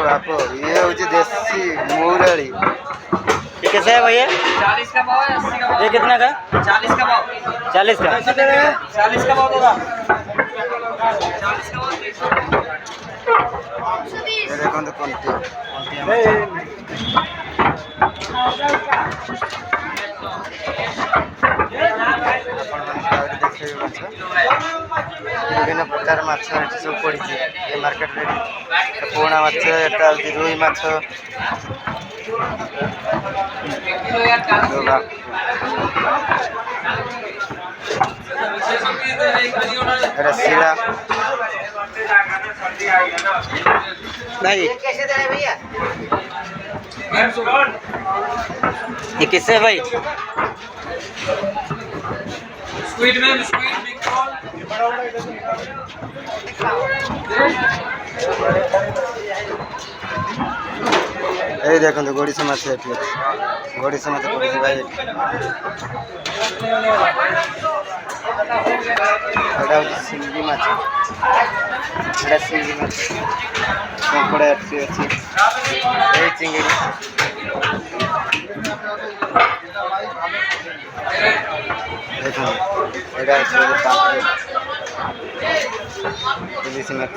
बाप ये हूँ देसी मुरली। ये कैसे है भैया? 40 का भाव है, 80 का भाव। ये कितना का? 40 का भाव। 40 का। 40 का भाव होगा। 40 का भाव। ये देखो तो कौन विभिन्न प्रकार माछ सब पड़ी ये मार्केट रे। पोना माछ एटा रुई माछ रसीला नहीं। कैसे दे रहे भैया? ये किससे है भाई? स्क्विड में स्क्विड बिग कॉल। এই দেখুন তো গড়িশ মাছ এটি গড়িশ মাছ পড়েছে ভাই। এটা হচ্ছে সিঙ্গি মাছ। এটা সিঙ্গি মাছ কঙ্কড়া আছে এই চিংড়ি। দেখুন এটা হচ্ছে ইলিশ মাছ।